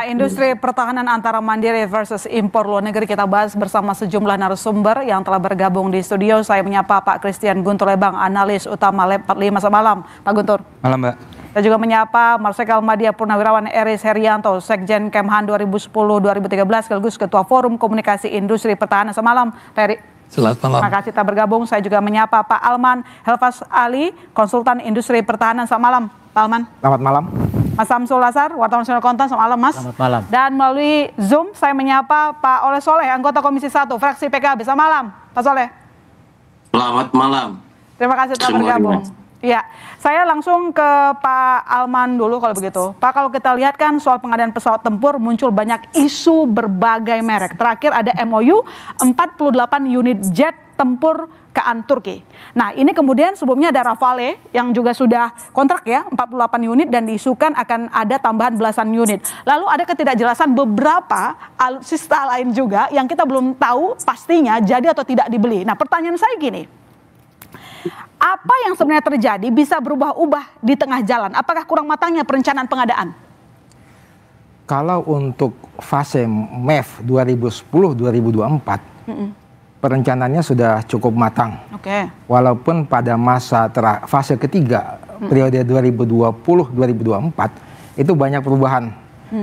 Industri pertahanan antara mandiri versus impor luar negeri kita bahas bersama sejumlah narasumber yang telah bergabung di studio. Saya menyapa Pak Christian Guntur Lebang, analis utama Lab 45. Selamat malam, Pak Guntur. Malam, Mbak. Saya juga menyapa Marsikal Madya Purnawirawan Eris Herianto, Sekjen Kemhan 2010-2013, sekaligus Ketua Forum Komunikasi Industri Pertahanan. Selamat malam, Pak Eri. Selamat malam. Terima kasih telah bergabung. Saya juga menyapa Pak Alman Helfas Ali, Konsultan Industri Pertahanan. Selamat malam, Pak Alman. Selamat malam. Mas Samsul Lasar, wartawan Nasional Kontan. Selamat malam, Mas. Selamat malam. Dan melalui Zoom saya menyapa Pak Oleh Soleh, anggota Komisi 1 fraksi PKB. Selamat malam, Pak Soleh. Selamat malam. Terima kasih telah bergabung. Iya, saya langsung ke Pak Alman dulu kalau begitu. Pak, kalau kita lihat kan soal pengadaan pesawat tempur muncul banyak isu berbagai merek. Terakhir ada MOU 48 unit jet tempur ke Turki. Nah, ini kemudian sebelumnya ada Rafale yang juga sudah kontrak ya, 48 unit dan diisukan akan ada tambahan belasan unit. Lalu ada ketidakjelasan beberapa alutsista lain juga yang kita belum tahu pastinya jadi atau tidak dibeli. Nah, pertanyaan saya gini. Apa yang sebenarnya terjadi bisa berubah-ubah di tengah jalan? Apakah kurang matangnya perencanaan pengadaan? Kalau untuk fase MEF 2010-2024, perencanaannya sudah cukup matang. Oke. Walaupun pada masa fase ketiga, periode 2020-2024, itu banyak perubahan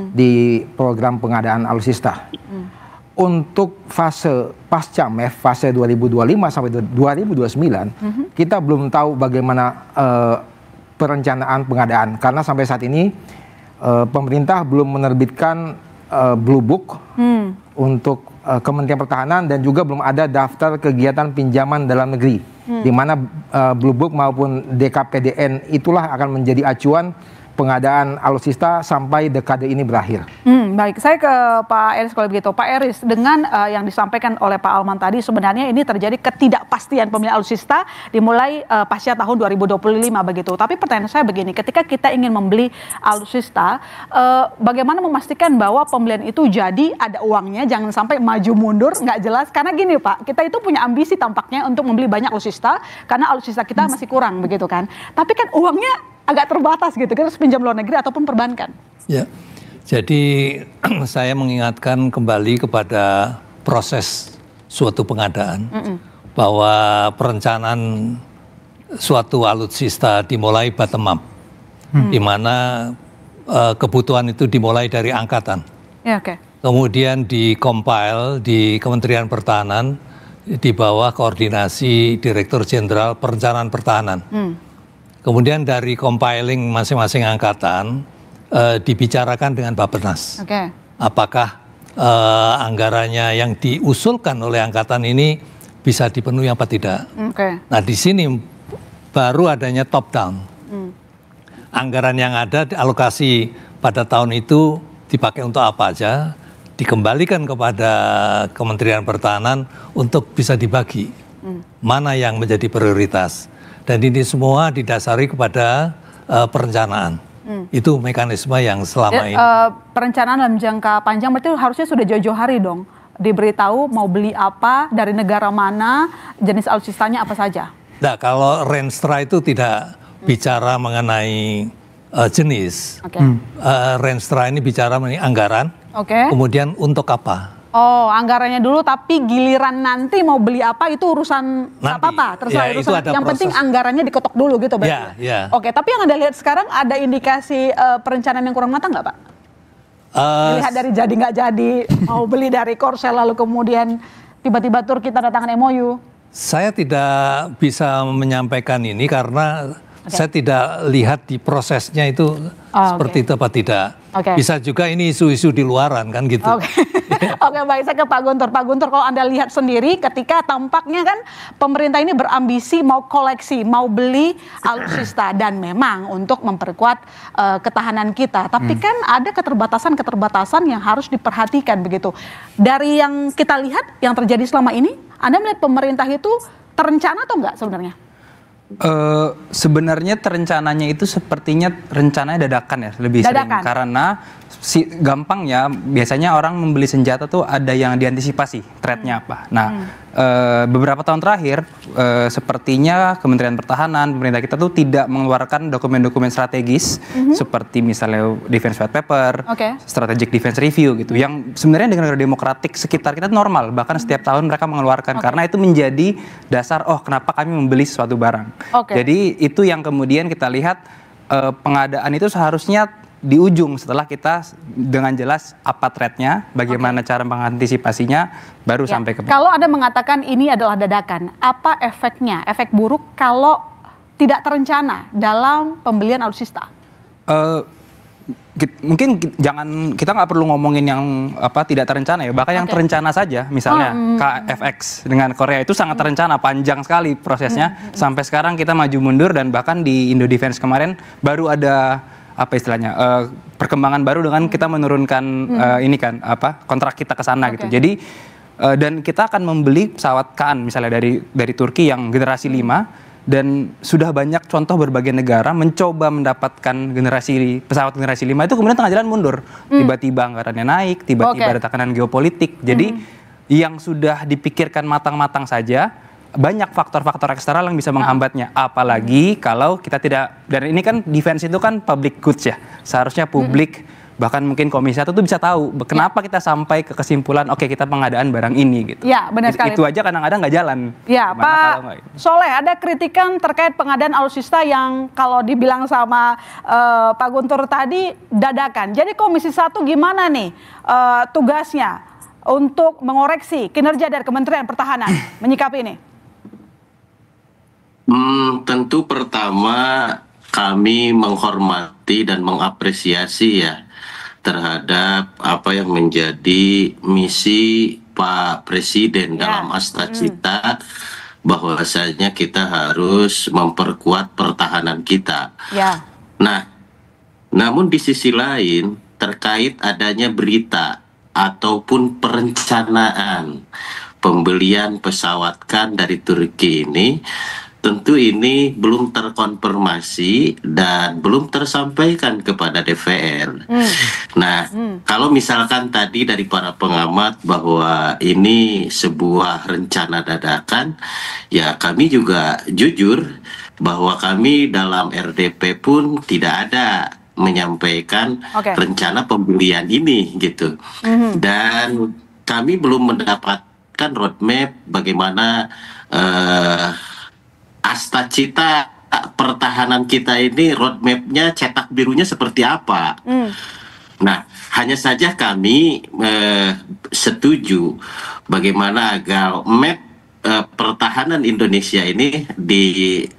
di program pengadaan alutsista. Untuk fase pasca MEF, fase 2025 sampai 2029, kita belum tahu bagaimana perencanaan pengadaan. Karena sampai saat ini pemerintah belum menerbitkan Blue Book untuk Kementerian Pertahanan dan juga belum ada daftar kegiatan pinjaman dalam negeri. Di mana Blue Book maupun DKPDN itulah akan menjadi acuan pengadaan alutsista sampai dekade ini berakhir. Baik, saya ke Pak Eris kalau begitu. Pak Eris, dengan yang disampaikan oleh Pak Alman tadi, sebenarnya ini terjadi ketidakpastian pembelian alutsista dimulai pasca tahun 2025 begitu. Tapi pertanyaan saya begini, ketika kita ingin membeli alutsista, bagaimana memastikan bahwa pembelian itu jadi ada uangnya, jangan sampai maju mundur, nggak jelas. Karena gini Pak, kita itu punya ambisi tampaknya untuk membeli banyak alutsista, karena alutsista kita masih kurang begitu kan. Tapi kan uangnya agak terbatas gitu, kita harus pinjam luar negeri ataupun perbankan. Ya, jadi saya mengingatkan kembali kepada proses suatu pengadaan, bahwa perencanaan suatu alutsista dimulai bottom up, di mana kebutuhan itu dimulai dari angkatan. Ya, oke. Kemudian di-compile di Kementerian Pertahanan di bawah koordinasi Direktur Jenderal Perencanaan Pertahanan. Kemudian dari compiling masing-masing angkatan dibicarakan dengan Bappenas. Oke. Apakah anggarannya yang diusulkan oleh angkatan ini bisa dipenuhi apa tidak? Oke. Nah, di sini baru adanya top down. Anggaran yang ada alokasi pada tahun itu dipakai untuk apa aja, dikembalikan kepada Kementerian Pertahanan untuk bisa dibagi. Mana yang menjadi prioritas. Dan ini semua didasari kepada perencanaan. Itu mekanisme yang selama ini. Perencanaan dalam jangka panjang berarti harusnya sudah jauh-jauh hari dong. Diberitahu mau beli apa, dari negara mana, jenis alutsistanya apa saja. Nah, kalau Renstra itu tidak bicara mengenai jenis. Renstra ini bicara mengenai anggaran. Kemudian untuk apa? Oh, anggarannya dulu, tapi giliran nanti mau beli apa itu urusan nggak apa-apa, terserah ya, urusan. Yang penting anggarannya diketok dulu gitu, berarti. Ya. Oke, tapi yang Anda lihat sekarang ada indikasi perencanaan yang kurang matang nggak, Pak? Lihat dari jadi nggak jadi, mau beli dari Korsel lalu kemudian tiba-tiba Turki tanda tangan MOU. Saya tidak bisa menyampaikan ini karena saya tidak lihat di prosesnya itu seperti itu apa tidak. Bisa juga ini isu-isu di luaran kan gitu. Oke, baik, saya ke Pak Guntur. Pak Guntur, kalau Anda lihat sendiri ketika tampaknya kan pemerintah ini berambisi mau koleksi, mau beli alutsista dan memang untuk memperkuat ketahanan kita. Tapi kan ada keterbatasan-keterbatasan yang harus diperhatikan begitu. Dari yang kita lihat yang terjadi selama ini, Anda melihat pemerintah itu terencana atau enggak sebenarnya? Sebenarnya rencananya itu sepertinya rencananya dadakan ya, lebih sering karena gampangnya biasanya orang membeli senjata tuh ada yang diantisipasi threat-nya apa. Nah, beberapa tahun terakhir sepertinya Kementerian Pertahanan, pemerintah kita tuh tidak mengeluarkan dokumen-dokumen strategis seperti misalnya Defense White Paper, Strategic Defense Review gitu, yang sebenarnya negara demokratik sekitar kita normal, bahkan setiap tahun mereka mengeluarkan karena itu menjadi dasar kenapa kami membeli sesuatu barang. Jadi itu yang kemudian kita lihat pengadaan itu seharusnya di ujung setelah kita dengan jelas apa threat-nya, bagaimana cara mengantisipasinya, baru sampai ke. Kalau Anda mengatakan ini adalah dadakan, apa efeknya? Efek buruk kalau tidak terencana dalam pembelian alutsista? Mungkin kita nggak perlu ngomongin yang tidak terencana ya, bahkan yang terencana saja, misalnya KFX dengan Korea itu sangat terencana, panjang sekali prosesnya, sampai sekarang kita maju mundur dan bahkan di Indo Defense kemarin baru ada perkembangan baru dengan kita menurunkan kontrak kita ke sana gitu. Jadi dan kita akan membeli pesawat Kaan misalnya dari Turki yang generasi 5, dan sudah banyak contoh berbagai negara mencoba mendapatkan pesawat generasi 5 itu kemudian tengah jalan mundur. Tiba-tiba anggarannya naik, tiba-tiba ada tekanan geopolitik. Jadi yang sudah dipikirkan matang-matang saja, banyak faktor-faktor eksternal yang bisa menghambatnya, apalagi kalau kita tidak, dan ini kan defense itu kan public goods ya, seharusnya publik bahkan mungkin Komisi 1 tuh bisa tahu kenapa kita sampai ke kesimpulan kita pengadaan barang ini gitu. Ya, benar sekali. Itu aja kadang-kadang nggak jalan. Ya, Pak Soleh, ada kritikan terkait pengadaan alutsista yang kalau dibilang sama Pak Guntur tadi dadakan. Jadi Komisi 1 gimana nih tugasnya untuk mengoreksi kinerja dari Kementerian Pertahanan menyikapi ini? Tentu pertama kami menghormati dan mengapresiasi ya terhadap apa yang menjadi misi Pak Presiden dalam Astacita, bahwasanya kita harus memperkuat pertahanan kita. Nah, namun di sisi lain terkait adanya berita ataupun perencanaan pembelian pesawat Kan dari Turki ini, tentu ini belum terkonfirmasi dan belum tersampaikan kepada DPR. Nah, kalau misalkan tadi dari para pengamat bahwa ini sebuah rencana dadakan, ya kami juga jujur bahwa kami dalam RDP pun tidak ada menyampaikan rencana pembelian ini gitu. Dan kami belum mendapatkan roadmap bagaimana Astacita pertahanan kita ini roadmapnya, cetak birunya seperti apa. Nah, hanya saja kami setuju bagaimana agar map pertahanan Indonesia ini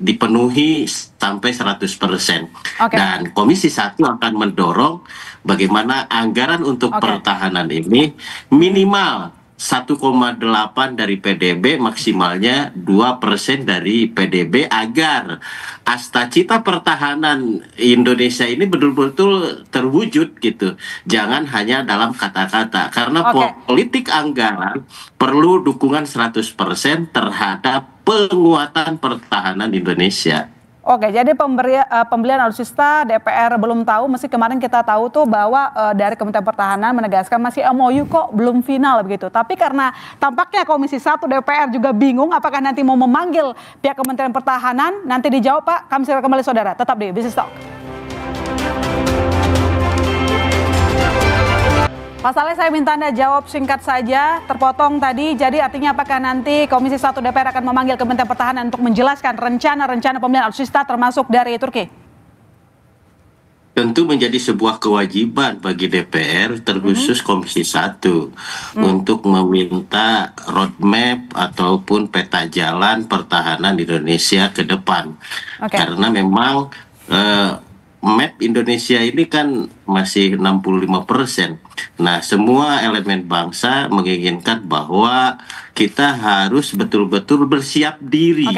dipenuhi sampai 100%. Dan Komisi 1 akan mendorong bagaimana anggaran untuk pertahanan ini minimal 1,8 dari PDB, maksimalnya 2% dari PDB, agar Astacita pertahanan Indonesia ini betul-betul terwujud gitu. Jangan hanya dalam kata-kata, karena politik anggaran perlu dukungan 100% terhadap penguatan pertahanan Indonesia. Jadi pembelian alutsista DPR belum tahu, meski kemarin kita tahu tuh bahwa dari Kementerian Pertahanan menegaskan masih MOU kok belum final begitu. Tapi karena tampaknya Komisi 1 DPR juga bingung apakah nanti mau memanggil pihak Kementerian Pertahanan, nanti dijawab Pak. Kami segera kembali saudara, tetap di Business Talk. Pak Saleh, saya minta Anda jawab singkat saja, terpotong tadi. Jadi artinya apakah nanti Komisi 1 DPR akan memanggil Kementerian Pertahanan untuk menjelaskan rencana pembelian alutsista termasuk dari Turki? Tentu menjadi sebuah kewajiban bagi DPR, terkhusus Komisi 1, untuk meminta roadmap ataupun peta jalan pertahanan Indonesia ke depan. Karena memang map Indonesia ini kan masih 65%. Nah, semua elemen bangsa menginginkan bahwa kita harus betul-betul bersiap diri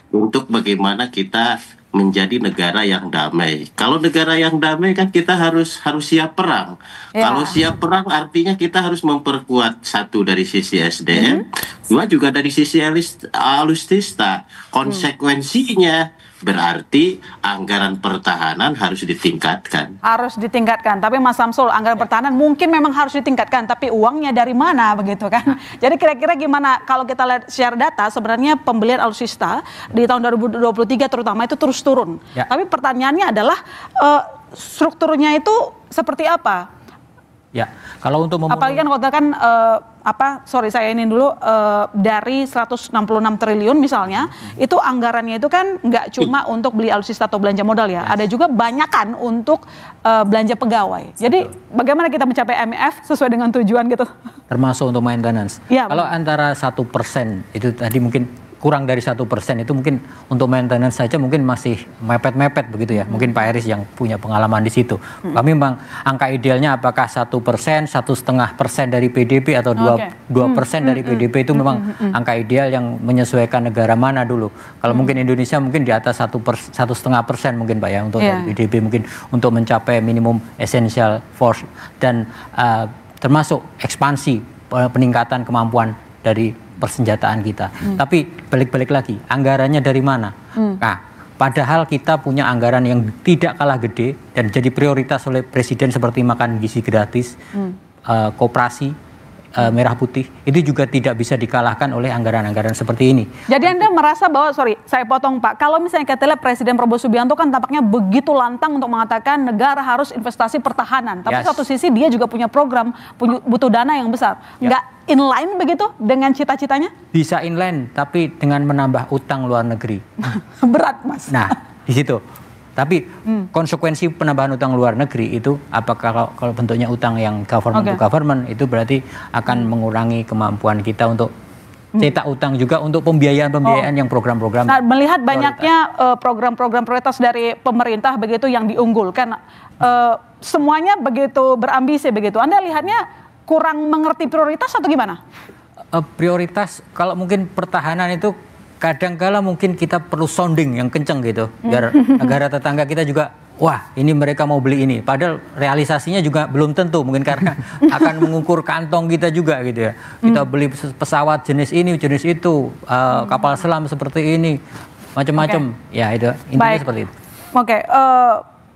untuk bagaimana kita menjadi negara yang damai. Kalau negara yang damai kan kita harus siap perang. Ya. Kalau siap perang artinya kita harus memperkuat, satu dari sisi SDM, dua juga dari sisi alutsista. Konsekuensinya berarti anggaran pertahanan harus ditingkatkan. Harus ditingkatkan. Tapi Mas Samsul, anggaran pertahanan mungkin memang harus ditingkatkan, tapi uangnya dari mana begitu kan? Jadi kira-kira gimana kalau kita lihat share data, sebenarnya pembelian alutsista di tahun 2023 terutama itu terus turun. Ya. Tapi pertanyaannya adalah strukturnya itu seperti apa? Ya, kalau untuk Apalagi kan kalau kan saya ini dulu dari 166 triliun misalnya, itu anggarannya itu kan nggak cuma untuk beli alutsista atau belanja modal ya, ada juga banyakan untuk belanja pegawai. Jadi bagaimana kita mencapai MF sesuai dengan tujuan gitu? termasuk untuk maintenance. Ya, Kalau antara 1% itu tadi mungkin kurang dari 1% itu mungkin untuk maintenance saja mungkin masih mepet-mepet begitu ya. Mungkin Pak Eris yang punya pengalaman di situ. Kami memang angka idealnya apakah 1%, 1,5% dari PDB atau 2% dari PDB itu memang angka ideal yang menyesuaikan negara mana dulu. Kalau mungkin Indonesia mungkin di atas 1,5% mungkin Pak ya untuk dari PDB mungkin untuk mencapai minimum essential force dan termasuk ekspansi peningkatan kemampuan dari persenjataan kita. Tapi balik-balik lagi, anggarannya dari mana? Nah, padahal kita punya anggaran yang tidak kalah gede dan jadi prioritas oleh Presiden seperti makan gizi gratis, koperasi, merah putih, itu juga tidak bisa dikalahkan oleh anggaran-anggaran seperti ini. Jadi Anda merasa bahwa, saya potong Pak, kalau misalnya kita lihat Presiden Prabowo Subianto kan tampaknya begitu lantang untuk mengatakan negara harus investasi pertahanan. Tapi satu sisi dia juga punya program, butuh dana yang besar. Nggak inline begitu dengan cita-citanya? Bisa inline, tapi dengan menambah utang luar negeri. Berat Mas. Nah, di situ. Tapi konsekuensi penambahan utang luar negeri itu apakah kalau bentuknya utang yang government to government itu berarti akan mengurangi kemampuan kita untuk cetak utang juga untuk pembiayaan yang program-program. Nah, melihat banyaknya program-program prioritas dari pemerintah begitu yang diunggulkan, semuanya begitu berambisi begitu. Anda lihatnya kurang mengerti prioritas atau gimana? Prioritas kalau mungkin pertahanan itu kadang-kala mungkin kita perlu sounding yang kenceng gitu biar negara tetangga kita juga wah ini mereka mau beli ini padahal realisasinya juga belum tentu mungkin karena akan mengukur kantong kita juga gitu ya kita beli pesawat jenis ini jenis itu kapal selam seperti ini macam-macam ya itu intinya seperti itu.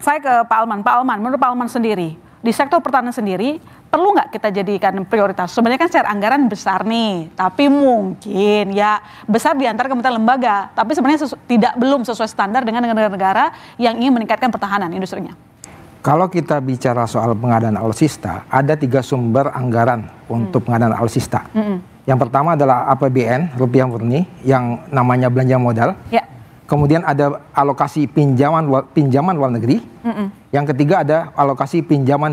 Saya ke Pak Alman. Pak Alman, menurut Pak Alman sendiri di sektor pertahanan sendiri perlu nggak kita jadikan prioritas? Sebenarnya kan secara anggaran besar nih, tapi mungkin ya besar di antara kementerian lembaga, tapi sebenarnya belum sesuai standar dengan negara-negara yang ingin meningkatkan pertahanan industrinya. Kalau kita bicara soal pengadaan alutsista, ada 3 sumber anggaran untuk pengadaan alutsista. Yang pertama adalah APBN, rupiah murni, yang namanya belanja modal. Ya. Kemudian ada alokasi pinjaman luar negeri. Yang ketiga ada alokasi pinjaman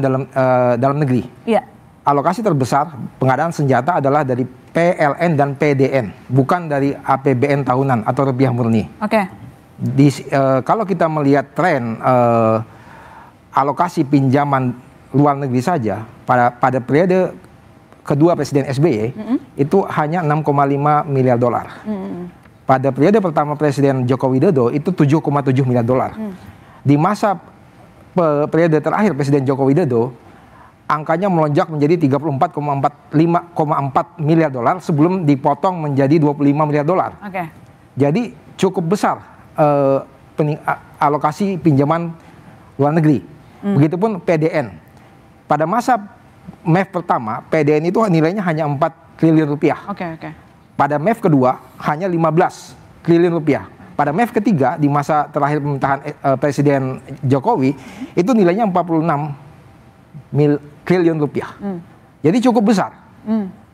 dalam negeri. Ya. Alokasi terbesar pengadaan senjata adalah dari PLN dan PDN, bukan dari APBN tahunan atau rupiah murni. Kalau kita melihat tren alokasi pinjaman luar negeri saja pada periode kedua Presiden SBY itu hanya 6,5 miliar dolar. Pada periode pertama Presiden Joko Widodo itu 7,7 miliar dolar. Di masa periode terakhir Presiden Joko Widodo, angkanya melonjak menjadi 34,4 miliar dolar sebelum dipotong menjadi 25 miliar dolar. Jadi cukup besar alokasi pinjaman luar negeri. Begitupun PDN. Pada masa MEF pertama, PDN itu nilainya hanya 4 triliun rupiah. Pada MEF kedua hanya 15 triliun rupiah. Pada MEF ketiga di masa terakhir pemerintahan Presiden Jokowi itu nilainya 46 triliun rupiah. Jadi cukup besar.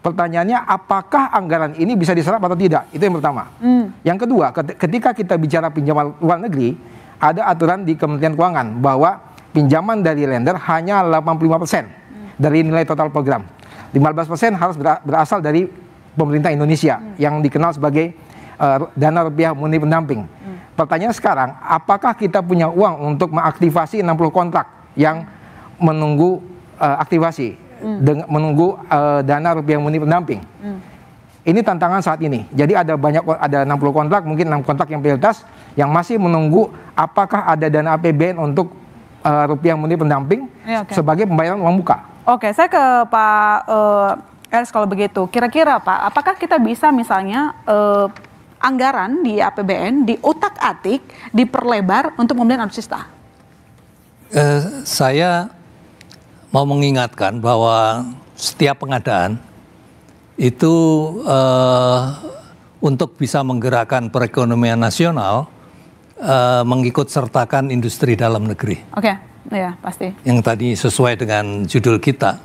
Pertanyaannya apakah anggaran ini bisa diserap atau tidak? Itu yang pertama. Yang kedua, ketika kita bicara pinjaman luar negeri, ada aturan di Kementerian Keuangan bahwa pinjaman dari lender hanya 85% dari nilai total program. 15% harus berasal dari pemerintah Indonesia yang dikenal sebagai dana rupiah murni pendamping. Pertanyaan sekarang, apakah kita punya uang untuk mengaktifasi 60 kontrak yang menunggu aktivasi, menunggu dana rupiah murni pendamping? Ini tantangan saat ini. Jadi ada 60 kontrak, mungkin 6 kontrak yang prioritas yang masih menunggu apakah ada dana APBN untuk rupiah murni pendamping sebagai pembayaran uang muka. Oke, saya ke Pak Eris kalau begitu. Kira-kira Pak, apakah kita bisa misalnya anggaran di APBN diutak-atik, diperlebar untuk pembelian alutsista? Saya mau mengingatkan bahwa setiap pengadaan itu untuk bisa menggerakkan perekonomian nasional mengikut sertakan industri dalam negeri. Oke, ya pasti. Yang tadi sesuai dengan judul kita.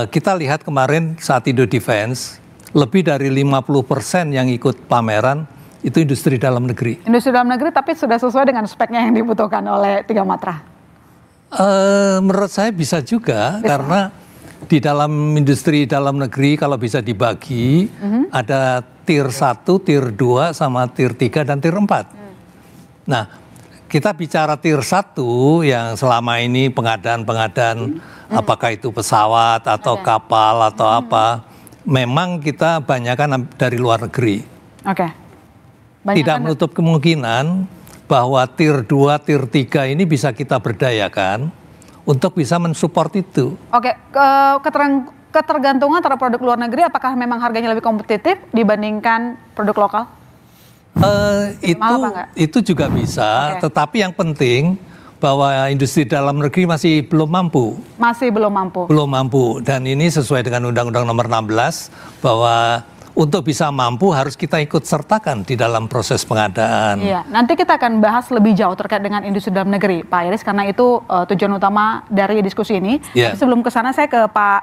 Kita lihat kemarin saat Indo Defense, lebih dari 50% yang ikut pameran itu industri dalam negeri. Industri dalam negeri tapi sudah sesuai dengan speknya yang dibutuhkan oleh Tiga Matra? Menurut saya bisa juga, karena di dalam industri dalam negeri kalau bisa dibagi, ada tier 1, tier 2, sama tier 3 dan tier 4. Nah, kita bicara tier 1 yang selama ini pengadaan-pengadaan, apakah itu pesawat atau kapal atau apa, memang kita banyakkan dari luar negeri. Oke. Tidak menutup kemungkinan bahwa tier 2, tier 3 ini bisa kita berdayakan untuk bisa mensupport itu. Oke, ketergantungan terhadap produk luar negeri, apakah memang harganya lebih kompetitif dibandingkan produk lokal? Itu juga bisa, tetapi yang penting bahwa industri dalam negeri masih belum mampu. Masih belum mampu. Belum mampu, dan ini sesuai dengan Undang-Undang Nomor 16 bahwa untuk bisa mampu harus kita ikut sertakan di dalam proses pengadaan. Iya, nanti kita akan bahas lebih jauh terkait dengan industri dalam negeri, Pak Iris, karena itu tujuan utama dari diskusi ini. Tapi sebelum ke sana saya ke Pak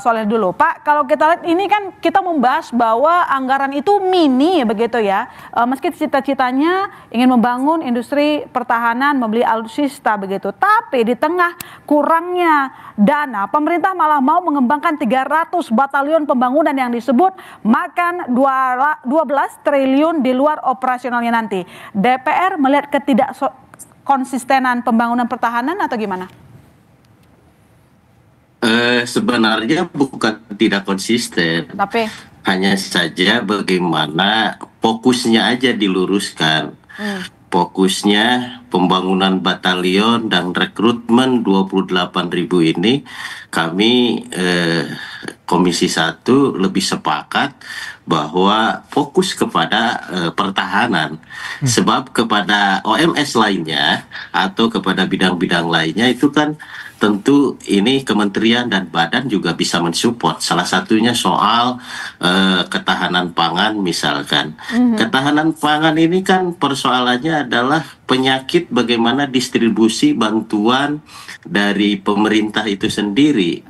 Soleh dulu. Pak, kalau kita lihat ini kan kita membahas bahwa anggaran itu mini begitu ya. Meski cita-citanya ingin membangun industri pertahanan, membeli alutsista begitu. Tapi di tengah kurangnya dana, pemerintah malah mau mengembangkan 300 batalion pembangunan yang disebut makan 12 triliun di luar operasionalnya nanti. DPR melihat ketidakkonsistenan pembangunan pertahanan atau gimana? Sebenarnya bukan tidak konsisten, tapi hanya saja bagaimana fokusnya aja diluruskan. Fokusnya pembangunan batalion dan rekrutmen 28.000 ini kami Komisi 1 lebih sepakat bahwa fokus kepada pertahanan. Sebab kepada OMS lainnya atau kepada bidang-bidang lainnya itu kan tentu ini kementerian dan badan juga bisa mensupport. Salah satunya soal ketahanan pangan misalkan. Ketahanan pangan ini kan persoalannya adalah penyakit bagaimana distribusi bantuan dari pemerintah itu sendiri.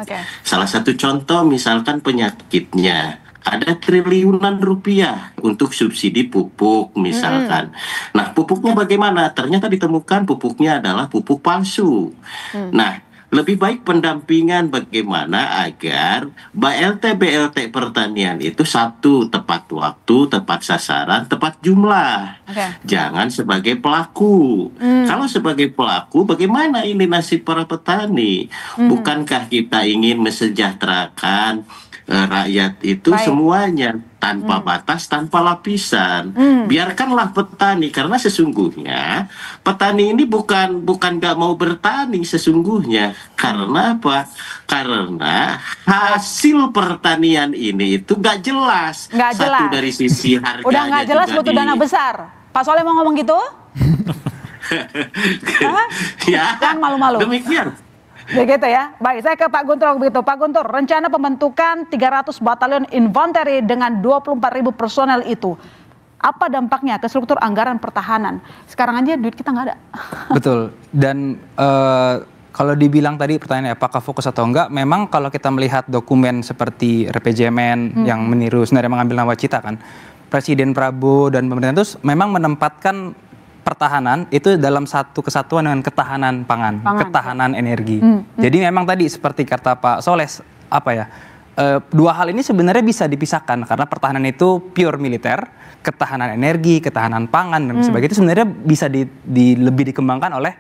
Salah satu contoh misalkan penyakitnya. Ada triliunan rupiah untuk subsidi pupuk misalkan. Nah, pupuknya bagaimana? Ternyata ditemukan pupuknya adalah pupuk palsu. Nah, lebih baik pendampingan bagaimana agar BLT pertanian itu satu, tepat waktu, tepat sasaran, tepat jumlah. Jangan sebagai pelaku. Kalau sebagai pelaku, bagaimana ini nasib para petani? Bukankah kita ingin mesejahterakan rakyat itu semuanya tanpa batas, tanpa lapisan? Biarkanlah petani, karena sesungguhnya petani ini bukan nggak mau bertani sesungguhnya. Karena apa? Karena hasil pertanian ini itu nggak jelas. Satu dari sisi harganya udah nggak jelas, butuh dana besar. Pak Soleh mau ngomong gitu? Ya, jangan malu-malu. Demikian. Begitu ya. Baik, saya ke Pak Guntur begitu. Pak Guntur, rencana pembentukan 300 batalion infanteri dengan 24.000 personel itu, apa dampaknya ke struktur anggaran pertahanan? Sekarang aja duit kita nggak ada. Betul. Dan kalau dibilang tadi pertanyaannya apakah fokus atau enggak, memang kalau kita melihat dokumen seperti RPJMN yang meniru sebenarnya mengambil nawacita kan, Presiden Prabowo dan pemerintah itu memang menempatkan pertahanan itu dalam satu kesatuan dengan ketahanan pangan. Ketahanan energi. Jadi memang tadi seperti kata Pak Soleh, apa ya, dua hal ini sebenarnya bisa dipisahkan karena pertahanan itu pure militer, ketahanan energi, ketahanan pangan dan sebagainya itu sebenarnya bisa lebih dikembangkan oleh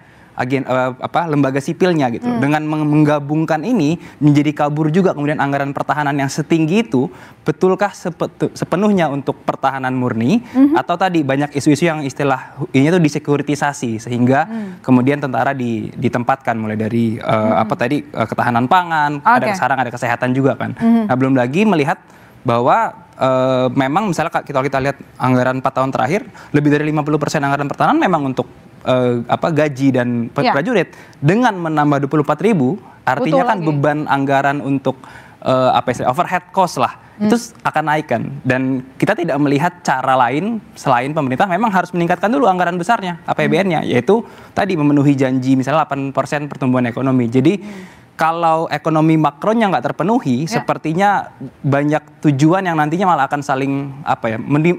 lembaga sipilnya gitu. Dengan menggabungkan ini menjadi kabur juga kemudian anggaran pertahanan yang setinggi itu, betulkah sepenuhnya untuk pertahanan murni atau tadi banyak isu-isu yang ini tuh disekuritisasi sehingga kemudian tentara ditempatkan mulai dari ketahanan pangan, sekarang ada kesehatan juga kan. Nah, belum lagi melihat bahwa memang misalnya kalau kita lihat anggaran 4 tahun terakhir, lebih dari 50% anggaran pertahanan memang untuk gaji dan prajurit. Dengan menambah 24.000, artinya kan beban anggaran untuk overhead cost lah, itu akan naik kan. Dan kita tidak melihat cara lain selain pemerintah memang harus meningkatkan dulu anggaran besarnya, APBN-nya, yaitu tadi memenuhi janji misalnya 8% pertumbuhan ekonomi. Jadi kalau ekonomi makronya nggak terpenuhi, sepertinya banyak tujuan yang nantinya malah akan saling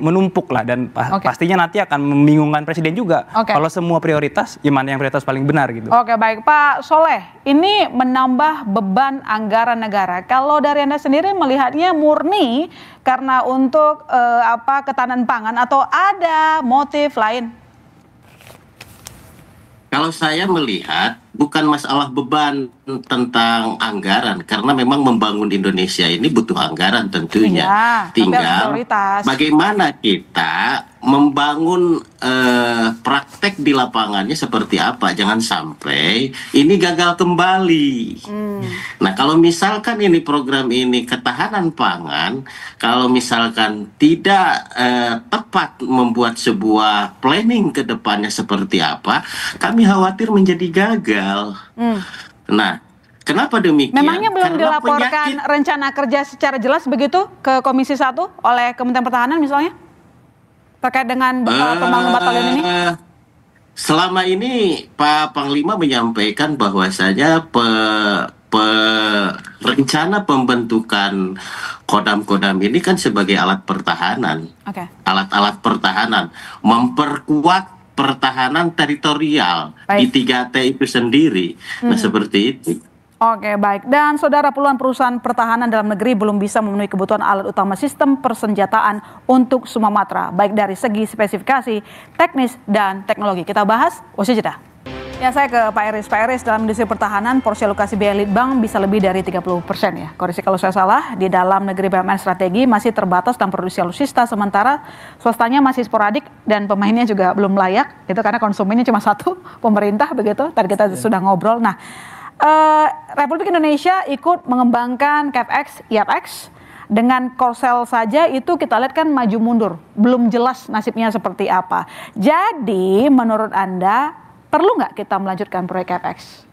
menumpuk lah, dan pastinya nanti akan membingungkan presiden juga. Kalau semua prioritas, mana yang prioritas paling benar gitu. Oke, baik Pak Soleh, ini menambah beban anggaran negara. Kalau dari Anda sendiri melihatnya murni karena untuk ketahanan pangan atau ada motif lain? Kalau saya melihat bukan masalah beban tentang anggaran, karena memang membangun Indonesia ini butuh anggaran tentunya. Tinggal bagaimana kita membangun praktek di lapangannya seperti apa. Jangan sampai ini gagal kembali. Nah, kalau misalkan ini program ini ketahanan pangan, kalau misalkan tidak tepat membuat sebuah planning ke depannya seperti apa, kami khawatir menjadi gagal. Nah, kenapa demikian? Memangnya belum dilaporkan rencana kerja secara jelas begitu ke Komisi 1 oleh Kementerian Pertahanan misalnya? Terkait dengan pembangunan batalion ini? Selama ini Pak Panglima menyampaikan bahwasanya rencana pembentukan kodam-kodam ini kan sebagai alat pertahanan. Alat-alat pertahanan, memperkuat pertahanan teritorial di 3T itu sendiri. Nah, seperti itu. Oke, baik. Dan saudara, puluhan perusahaan pertahanan dalam negeri belum bisa memenuhi kebutuhan alat utama sistem persenjataan untuk Sumatera, baik dari segi spesifikasi, teknis, dan teknologi. Kita bahas usai jeda. Ya, saya ke Pak Iris. Pak Iris, dalam industri pertahanan, porsi alokasi biaya Litbang bisa lebih dari 30% ya. Koreksi kalau saya salah, di dalam negeri BUMN strategi masih terbatas dalam produksi alutsista, sementara swastanya masih sporadik dan pemainnya juga belum layak. Itu karena konsumennya cuma satu, pemerintah begitu. Tadi kita sudah ngobrol. Nah, Republik Indonesia ikut mengembangkan CAPEX, IAPEX. Dengan Korsel saja itu kita lihat kan maju mundur. Belum jelas nasibnya seperti apa. Jadi menurut Anda, perlu nggak kita melanjutkan proyek CAPEX?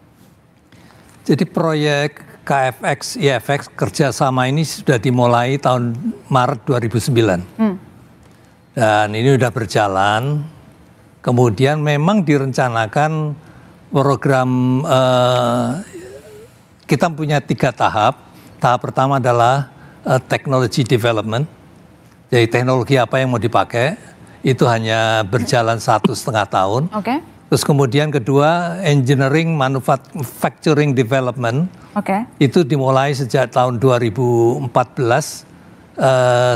Jadi proyek KFX, IFX kerjasama ini sudah dimulai tahun Maret 2009. Dan ini sudah berjalan. Kemudian memang direncanakan program, kita punya 3 tahap. Tahap pertama adalah technology development. Jadi teknologi apa yang mau dipakai, itu hanya berjalan 1,5 tahun. Terus kemudian kedua, engineering manufacturing development. Itu dimulai sejak tahun 2014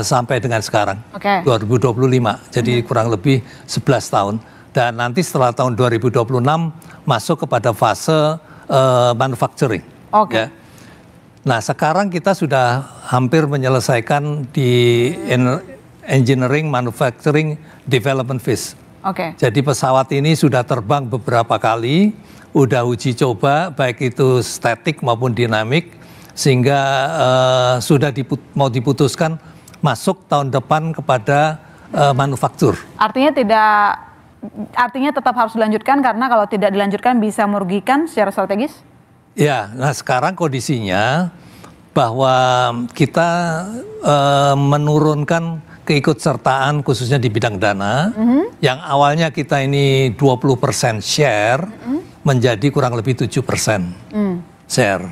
sampai dengan sekarang, 2025. Jadi kurang lebih 11 tahun. Dan nanti setelah tahun 2026 masuk kepada fase manufacturing. Ya. Nah, sekarang kita sudah hampir menyelesaikan di engineering manufacturing development phase. Jadi pesawat ini sudah terbang beberapa kali, udah uji coba baik itu statik maupun dinamik, sehingga sudah mau diputuskan masuk tahun depan kepada manufaktur. Artinya tetap harus dilanjutkan, karena kalau tidak dilanjutkan bisa merugikan secara strategis? Ya, nah sekarang kondisinya bahwa kita menurunkan keikutsertaan khususnya di bidang dana, yang awalnya kita ini 20% share, menjadi kurang lebih 7% share.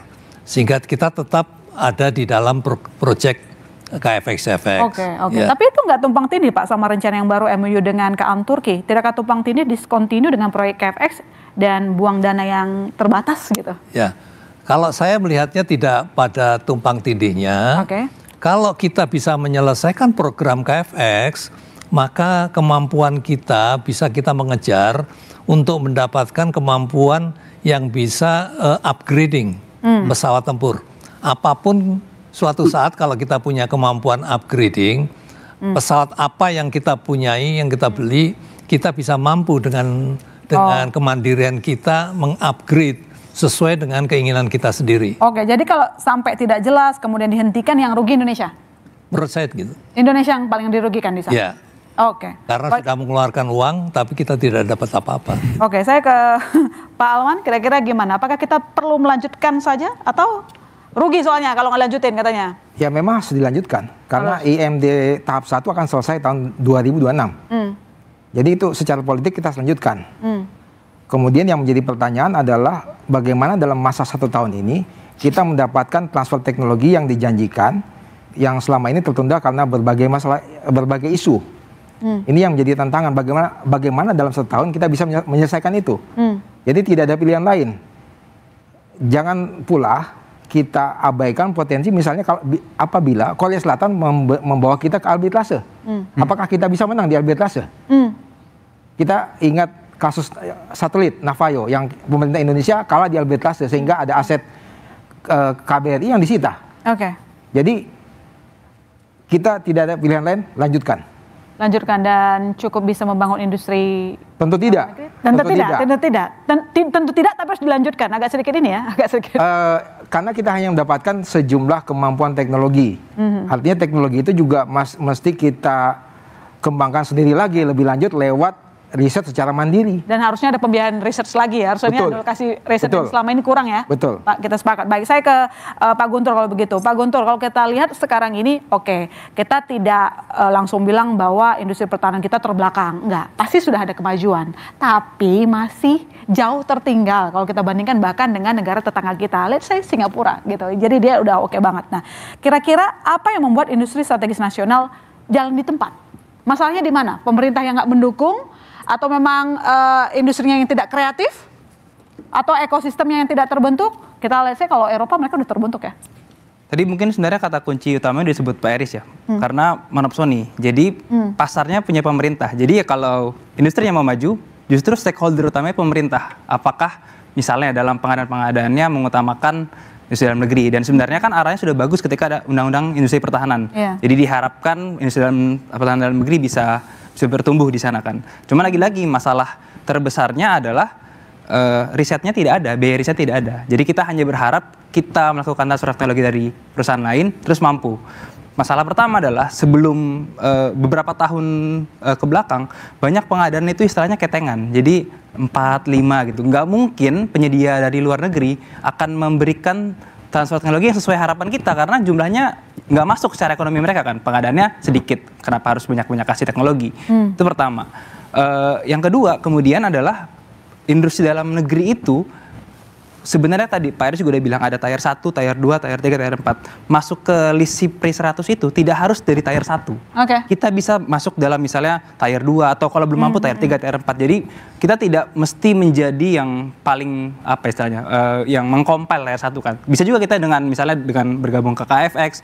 Sehingga kita tetap ada di dalam proyek KFX-FX. Ya. Tapi itu nggak tumpang tindih Pak sama rencana yang baru MOU dengan KAM Turki? Tidakkah tumpang tindih discontinue dengan proyek KFX dan buang dana yang terbatas gitu? Ya, kalau saya melihatnya tidak pada tumpang tindihnya. Kalau kita bisa menyelesaikan program KFX, maka kemampuan kita bisa kita mengejar untuk mendapatkan kemampuan yang bisa upgrading pesawat tempur. Apapun suatu saat kalau kita punya kemampuan upgrading, pesawat apa yang kita punyai, yang kita beli, kita bisa mampu dengan kemandirian kita mengupgrade sesuai dengan keinginan kita sendiri. Oke, jadi kalau sampai tidak jelas kemudian dihentikan, yang rugi Indonesia? Menurut saya gitu. Indonesia yang paling dirugikan di sana? Ya. Oke. Karena sudah mengeluarkan uang, tapi kita tidak dapat apa-apa. Oke, saya ke Pak Alman, kira-kira gimana? Apakah kita perlu melanjutkan saja atau rugi soalnya kalau nggak lanjutin katanya? Ya memang harus dilanjutkan karena IMD tahap 1 akan selesai tahun 2026. Jadi itu secara politik kita lanjutkan. Kemudian yang menjadi pertanyaan adalah bagaimana dalam masa 1 tahun ini kita mendapatkan transfer teknologi yang dijanjikan yang selama ini tertunda karena berbagai masalah, berbagai isu. Ini yang menjadi tantangan bagaimana dalam 1 tahun kita bisa menyelesaikan itu. Jadi tidak ada pilihan lain. Jangan pula kita abaikan potensi misalnya kalau apabila Korea Selatan membawa kita ke arbitrase. Apakah kita bisa menang di arbitrase? Kita ingat kasus satelit Navajo yang pemerintah Indonesia kalah di arbitrase sehingga ada aset KBRI yang disita. Oke. Jadi kita tidak ada pilihan lain, lanjutkan. Lanjutkan dan cukup bisa membangun industri. Tentu tidak. Tentu tidak, tapi harus dilanjutkan. Agak sedikit ini ya, agak sedikit. Karena kita hanya mendapatkan sejumlah kemampuan teknologi. Artinya teknologi itu juga mesti kita kembangkan sendiri lagi lebih lanjut lewat riset secara mandiri. Dan harusnya ada pembiayaan riset lagi ya, harusnya ada alokasi riset yang selama ini kurang ya. Betul. Pak, kita sepakat. Baik, saya ke Pak Guntur kalau begitu. Pak Guntur, kalau kita lihat sekarang ini, oke, kita tidak langsung bilang bahwa industri pertahanan kita terbelakang. Enggak, pasti sudah ada kemajuan. Tapi masih jauh tertinggal kalau kita bandingkan bahkan dengan negara tetangga kita. Let's say Singapura gitu. Jadi dia udah oke banget. Nah, kira-kira apa yang membuat industri strategis nasional jalan di tempat? Masalahnya di mana? Pemerintah yang nggak mendukung? Atau memang industrinya yang tidak kreatif? Atau ekosistemnya yang tidak terbentuk? Kita lihat sih kalau Eropa mereka udah terbentuk ya. Tadi mungkin sebenarnya kata kunci utamanya disebut Pak Eris ya. Karena monopsoni. Jadi pasarnya punya pemerintah. Jadi ya kalau industri yang mau maju, justru stakeholder utamanya pemerintah. Apakah misalnya dalam pengadaan-pengadaannya mengutamakan industri dalam negeri. Dan sebenarnya kan arahnya sudah bagus ketika ada undang-undang industri pertahanan. Jadi diharapkan industri pertahanan dalam negeri bisa bertumbuh di sana kan. Cuma lagi-lagi masalah terbesarnya adalah risetnya tidak ada, biaya riset tidak ada. Jadi kita hanya berharap kita melakukan transfer teknologi dari perusahaan lain terus mampu. Masalah pertama adalah sebelum beberapa tahun ke belakang banyak pengadaan itu istilahnya ketengan. Jadi 4, 5 gitu. Nggak mungkin penyedia dari luar negeri akan memberikan transfer teknologi yang sesuai harapan kita karena jumlahnya nggak masuk secara ekonomi mereka kan, pengadaannya sedikit. Kenapa harus banyak-banyak kasih teknologi? Itu pertama. Yang kedua kemudian adalah industri dalam negeri itu sebenarnya tadi Pak Eris juga udah bilang ada tier 1, tier 2, tier 3, tier 4. Masuk ke list SIPRI 100 itu tidak harus dari tier 1. Kita bisa masuk dalam misalnya tier 2 atau kalau belum mampu tier 3, tier 4. Jadi kita tidak mesti menjadi yang paling apa istilahnya yang mengcompile tier 1 kan. Bisa juga kita dengan misalnya dengan bergabung ke KFX,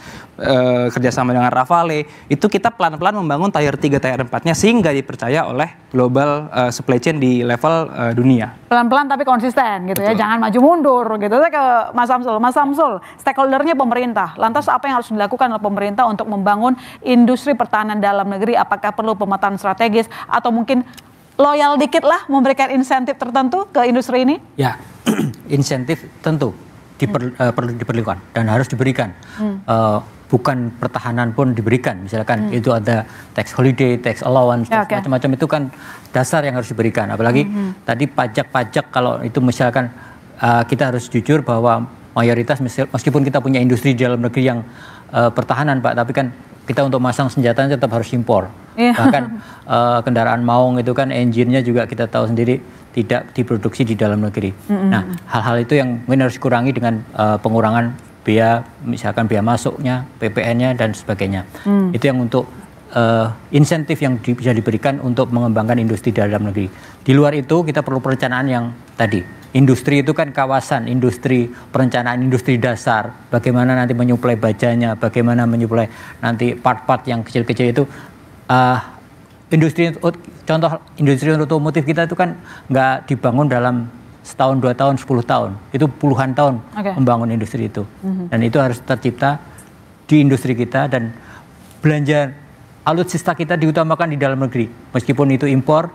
kerjasama dengan Rafale, itu kita pelan-pelan membangun tier 3, tier 4-nya sehingga dipercaya oleh global supply chain di level dunia. Pelan-pelan tapi konsisten gitu. Betul. Ya, jangan maju mundur gitu. Saya ke Mas Samsul. Mas Samsul, stakeholdernya pemerintah. Lantas apa yang harus dilakukan oleh pemerintah untuk membangun industri pertahanan dalam negeri? Apakah perlu pemetaan strategis atau mungkin loyal dikit lah memberikan insentif tertentu ke industri ini? Ya, insentif tentu perlu diperlukan dan harus diberikan. Bukan pertahanan pun diberikan, misalkan itu ada tax holiday, tax allowance, macam-macam itu kan dasar yang harus diberikan. Apalagi tadi pajak-pajak kalau itu misalkan kita harus jujur bahwa mayoritas meskipun kita punya industri di dalam negeri yang pertahanan Pak, tapi kan kita untuk masang senjata tetap harus impor. Bahkan kendaraan Maung itu kan engine-nya juga kita tahu sendiri tidak diproduksi di dalam negeri. Nah, hal-hal itu yang mungkin harus dikurangi dengan pengurangan biaya, misalkan biaya masuknya, PPN-nya dan sebagainya. Itu yang untuk insentif yang bisa diberikan untuk mengembangkan industri dalam negeri. Di luar itu kita perlu perencanaan yang tadi. Industri itu kan kawasan, industri, perencanaan industri dasar. Bagaimana nanti menyuplai bajanya, bagaimana menyuplai nanti part-part yang kecil-kecil itu. contoh industri otomotif kita itu kan nggak dibangun dalam setahun, 2 tahun, 10 tahun. Itu puluhan tahun membangun industri itu. Dan itu harus tercipta di industri kita, dan belanja alutsista kita diutamakan di dalam negeri. Meskipun itu impor,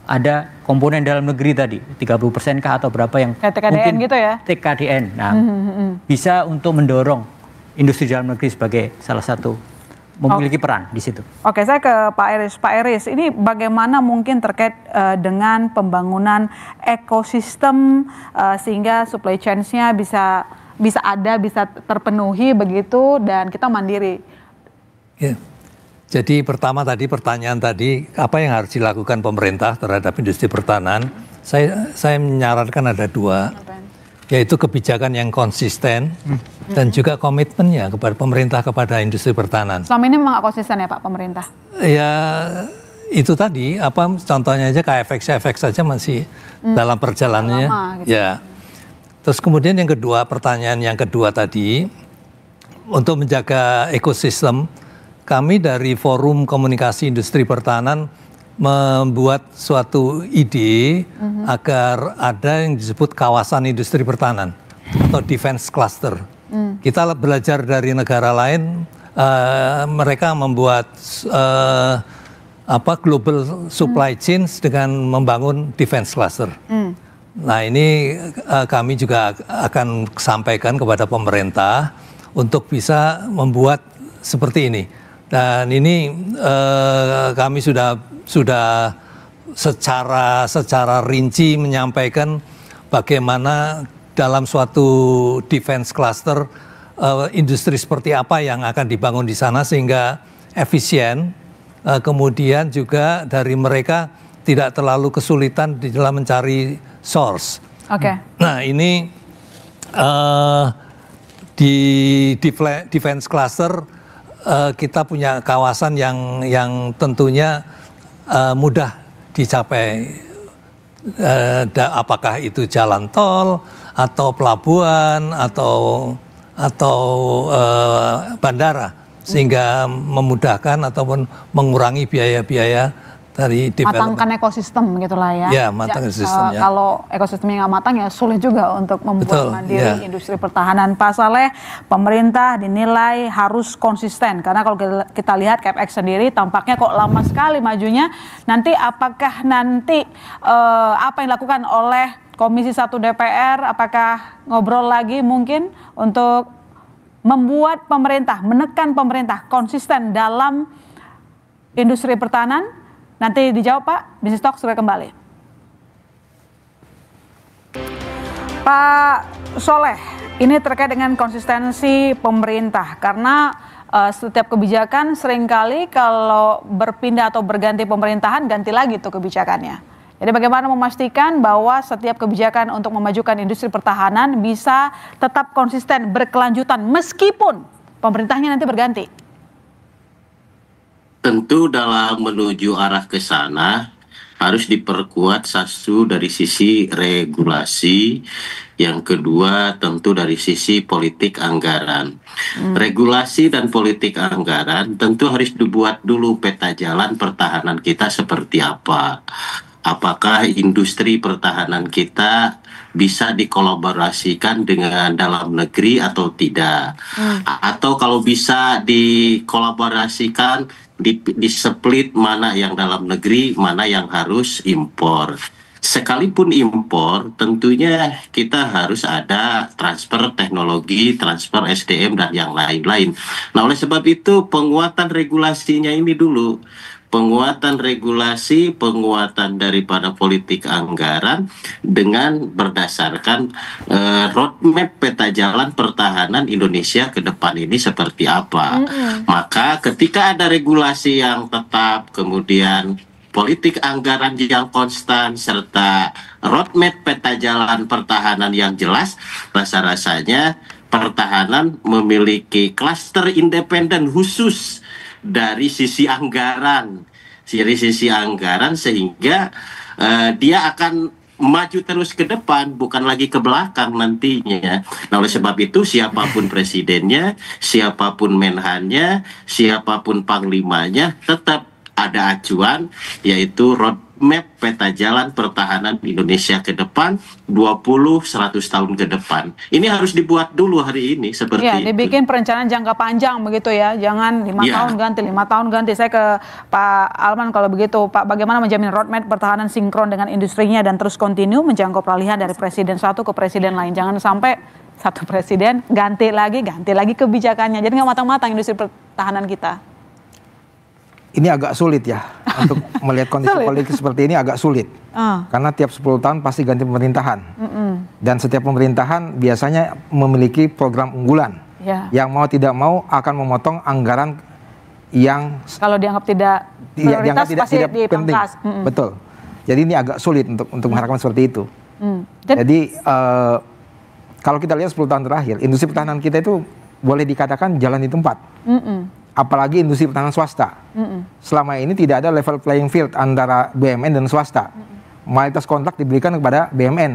ada komponen dalam negeri tadi, 30% kah atau berapa yang TKDN mungkin gitu ya? TKDN. Nah, bisa untuk mendorong industri dalam negeri sebagai salah satu memiliki peran di situ. Oke, saya ke Pak Iris. Pak Iris, ini bagaimana mungkin terkait dengan pembangunan ekosistem sehingga supply chain-nya bisa ada, bisa terpenuhi begitu, dan kita mandiri. Ya. Jadi pertama tadi pertanyaan tadi, apa yang harus dilakukan pemerintah terhadap industri pertahanan? Saya menyarankan ada 2. Yaitu kebijakan yang konsisten dan juga komitmennya kepada pemerintah kepada industri pertahanan. Selama ini memang konsisten ya Pak pemerintah? Ya itu tadi, contohnya aja KFX saja masih dalam perjalanannya. Lama, gitu. Ya. Terus kemudian yang kedua, pertanyaan yang kedua tadi, untuk menjaga ekosistem, kami dari Forum Komunikasi Industri Pertahanan membuat suatu ide agar ada yang disebut kawasan industri pertahanan atau defense cluster. Kita belajar dari negara lain, mereka membuat global supply chains dengan membangun defense cluster. Nah ini kami juga akan sampaikan kepada pemerintah untuk bisa membuat seperti ini. Dan ini kami sudah secara rinci menyampaikan bagaimana dalam suatu defense cluster industri seperti apa yang akan dibangun di sana sehingga efisien, kemudian juga dari mereka tidak terlalu kesulitan di dalam mencari source. Oke. Nah ini di defense cluster kita punya kawasan yang tentunya mudah dicapai, apakah itu jalan tol atau pelabuhan atau bandara, sehingga memudahkan ataupun mengurangi biaya-biaya dari development. Matangkan ekosistem gitulah ya. Ya, matangkan ekosistem. Kalau ekosistemnya nggak matang ya sulit juga untuk membuat mandiri industri pertahanan. Pak Saleh, pemerintah dinilai harus konsisten karena kalau kita lihat KFX sendiri tampaknya kok lama sekali majunya. Nanti apakah apa yang dilakukan oleh Komisi 1 DPR, apakah ngobrol lagi mungkin untuk membuat pemerintah, menekan pemerintah konsisten dalam industri pertahanan? Nanti dijawab Pak, Bisnis Talk segera kembali. Pak Soleh, ini terkait dengan konsistensi pemerintah karena setiap kebijakan seringkali kalau berpindah atau berganti pemerintahan ganti lagi tuh kebijakannya. Jadi bagaimana memastikan bahwa setiap kebijakan untuk memajukan industri pertahanan bisa tetap konsisten berkelanjutan meskipun pemerintahnya nanti berganti? Tentu dalam menuju arah ke sana harus diperkuat satu dari sisi regulasi, yang kedua tentu dari sisi politik anggaran. Regulasi dan politik anggaran tentu harus dibuat dulu peta jalan pertahanan kita seperti apa. Apakah industri pertahanan kita bisa dikolaborasikan dengan dalam negeri atau tidak? Atau kalau bisa dikolaborasikan, di split mana yang dalam negeri, mana yang harus impor. Sekalipun impor, tentunya kita harus ada transfer teknologi, transfer SDM, dan yang lain-lain. Nah, oleh sebab itu penguatan regulasinya ini dulu. Penguatan regulasi, penguatan daripada politik anggaran dengan berdasarkan roadmap peta jalan pertahanan Indonesia ke depan ini seperti apa. Maka ketika ada regulasi yang tetap, kemudian politik anggaran yang konstan, serta roadmap peta jalan pertahanan yang jelas, rasa-rasanya pertahanan memiliki klaster independen khusus dari sisi anggaran, sehingga dia akan maju terus ke depan, bukan lagi ke belakang nantinya. Nah, oleh sebab itu siapapun presidennya, siapapun menhannya, siapapun panglimanya, tetap ada acuan, yaitu roadmap peta jalan pertahanan Indonesia ke depan 20-100 tahun ke depan. Ini harus dibuat dulu hari ini seperti Ya, itu. dibikin perencanaan jangka panjang begitu ya, jangan 5 Ya. tahun ganti, 5 tahun ganti. Saya ke Pak Alman kalau begitu, Pak, bagaimana menjamin roadmap pertahanan sinkron dengan industrinya dan terus kontinu menjangkau peralihan dari presiden satu ke presiden lain. Jangan sampai satu presiden ganti lagi kebijakannya. Jadi nggak matang-matang industri pertahanan kita. Ini agak sulit ya untuk melihat kondisi Sulit. politik seperti ini agak sulit. Karena tiap 10 tahun pasti ganti pemerintahan. Dan setiap pemerintahan biasanya memiliki program unggulan. Ya. Yang mau tidak mau akan memotong anggaran yang Kalau dianggap tidak dianggap prioritas pasti penting. dipangkas. Betul. Jadi ini agak sulit untuk mengharapkan seperti itu. Dan- Jadi kalau kita lihat 10 tahun terakhir, industri pertahanan kita itu boleh dikatakan jalan di tempat. Apalagi industri pertahanan swasta. Selama ini tidak ada level playing field antara BUMN dan swasta. Mayoritas kontrak diberikan kepada BUMN.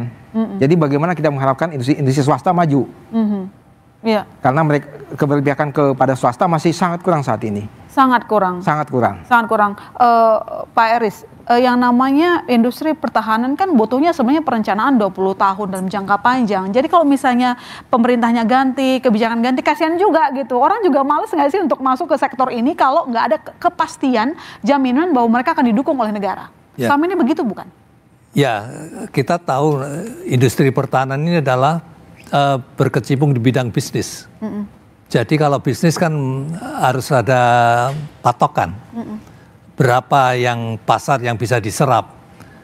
Jadi bagaimana kita mengharapkan industri swasta maju? Iya, Karena mereka keberpihakan kepada swasta masih sangat kurang saat ini. sangat kurang. Sangat kurang. Sangat kurang. Pak Eris, yang namanya industri pertahanan kan butuhnya sebenarnya perencanaan 20 tahun dalam jangka panjang. Jadi kalau misalnya pemerintahnya ganti, kebijakan ganti, kasihan juga gitu. Orang juga males nggak sih untuk masuk ke sektor ini kalau nggak ada kepastian, jaminan bahwa mereka akan didukung oleh negara. Ya. Selama ini begitu bukan? Ya, kita tahu industri pertahanan ini adalah berkecimpung di bidang bisnis. Jadi kalau bisnis kan harus ada patokan. Berapa yang pasar yang bisa diserap.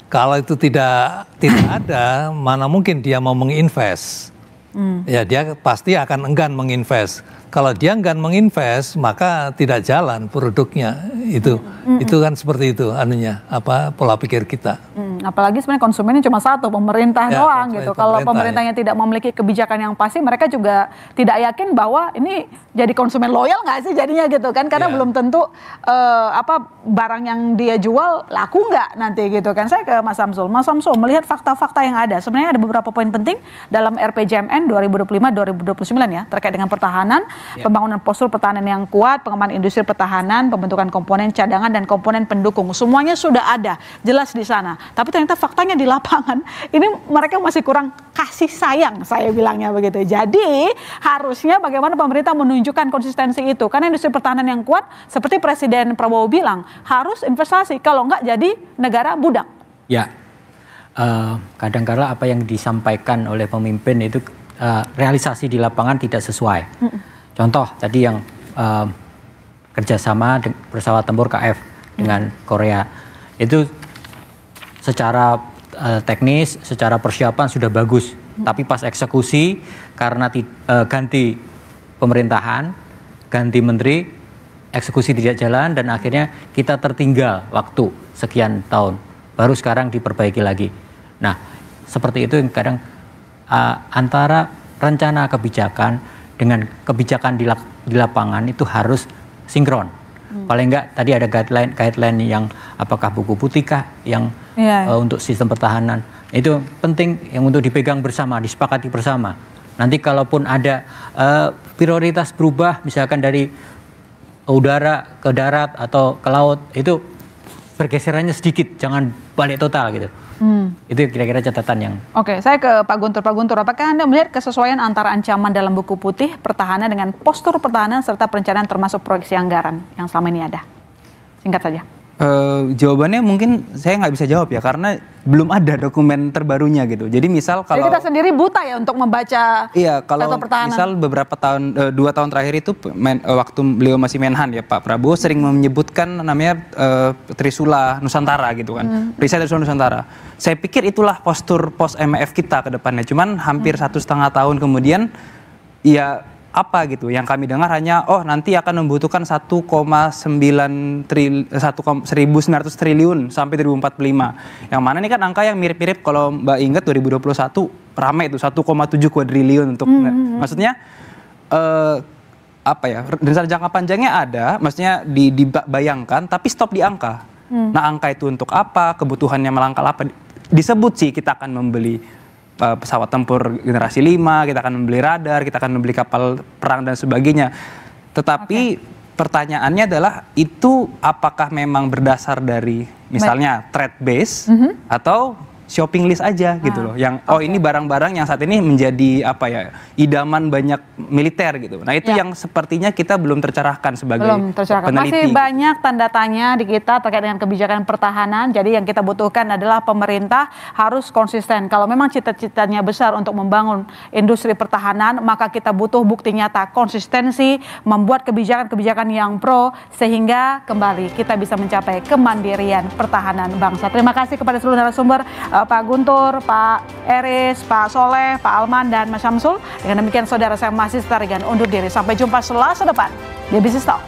Kalau itu tidak ada, mana mungkin dia mau menginvest. Ya dia pasti akan enggan menginvest. Kalau dia enggan menginvest, maka tidak jalan produknya. Itu kan seperti itu anunya, pola pikir kita. Apalagi sebenarnya konsumennya cuma satu, pemerintah Ya, doang konsumen gitu. Kalau pemerintah, pemerintahnya tidak memiliki kebijakan yang pasti, mereka juga tidak yakin bahwa ini jadi konsumen loyal nggak sih jadinya gitu kan? Karena Ya. belum tentu barang yang dia jual laku nggak nanti gitu kan? Saya ke Mas Samsul. Mas Samsul melihat fakta-fakta yang ada, sebenarnya ada beberapa poin penting dalam RPJMN 2025-2029 ya terkait dengan pertahanan, pembangunan postur pertahanan yang kuat, pengembangan industri pertahanan, pembentukan komponen cadangan dan komponen pendukung. Semuanya sudah ada, jelas di sana. Tapi ternyata faktanya di lapangan, ini mereka masih kurang kasih sayang, saya bilangnya begitu. Jadi harusnya bagaimana pemerintah menunjukkan konsistensi itu. Karena industri pertahanan yang kuat, seperti Presiden Prabowo bilang, harus investasi. Kalau enggak jadi negara budak. Ya, kadang-kala apa yang disampaikan oleh pemimpin itu realisasi di lapangan tidak sesuai. Contoh tadi yang kerjasama pesawat tempur KF dengan Korea itu secara teknis, secara persiapan sudah bagus, tapi pas eksekusi karena ganti pemerintahan, ganti menteri, eksekusi tidak jalan dan akhirnya kita tertinggal waktu sekian tahun, baru sekarang diperbaiki lagi. Nah, seperti itu yang kadang antara rencana kebijakan dengan kebijakan di lapangan itu harus sinkron. Paling enggak tadi ada guideline yang apakah buku putih kah yang untuk sistem pertahanan. Itu penting yang untuk dipegang bersama, disepakati bersama. Nanti kalaupun ada prioritas berubah misalkan dari udara ke darat atau ke laut, itu pergeserannya sedikit, jangan balik total gitu. Itu kira-kira catatan yang... Oke, saya ke Pak Guntur. Pak Guntur, apakah Anda melihat kesesuaian antara ancaman dalam buku putih pertahanan dengan postur pertahanan serta perencanaan termasuk proyeksi anggaran yang selama ini ada? Singkat saja. Jawabannya mungkin saya nggak bisa jawab ya karena belum ada dokumen terbarunya gitu. Jadi misal kalau Jadi kita sendiri buta ya untuk membaca kalau sektor pertahanan. misal beberapa tahun 2 tahun terakhir itu waktu beliau masih Menhan ya Pak Prabowo sering menyebutkan namanya Trisula Nusantara gitu kan. Riset Trisula Nusantara. Saya pikir itulah postur pos MEF kita ke depannya. Cuman hampir 1,5 tahun kemudian ya apa gitu yang kami dengar hanya nanti akan membutuhkan 1,9 triliun sampai 2045. Yang mana ini kan angka yang mirip-mirip kalau Mbak ingat 2021 ramai itu 1,7 kuadriliun untuk maksudnya rencana jangka panjangnya ada, maksudnya dibayangkan tapi stop di angka. Nah, angka itu untuk apa? Kebutuhannya melangkah apa? Disebut sih kita akan membeli pesawat tempur generasi 5, kita akan membeli radar, kita akan membeli kapal perang dan sebagainya. Tetapi pertanyaannya adalah itu apakah memang berdasar dari misalnya trade base atau shopping list aja gitu loh, yang ini barang-barang yang saat ini menjadi apa ya, idaman banyak militer gitu. Nah itu yang sepertinya kita belum tercerahkan sebagai peneliti. Masih banyak tanda tanya di kita terkait dengan kebijakan pertahanan. Jadi yang kita butuhkan adalah pemerintah harus konsisten. Kalau memang cita-citanya besar untuk membangun industri pertahanan, maka kita butuh bukti nyata, konsistensi, membuat kebijakan-kebijakan yang pro, sehingga kembali kita bisa mencapai kemandirian pertahanan bangsa. Terima kasih kepada seluruh narasumber, Pak Guntur, Pak Eris, Pak Soleh, Pak Alman, dan Mas Syamsul. Dengan demikian saudara, saya masih Tarigan undur diri. Sampai jumpa Selasa depan di Business Talk.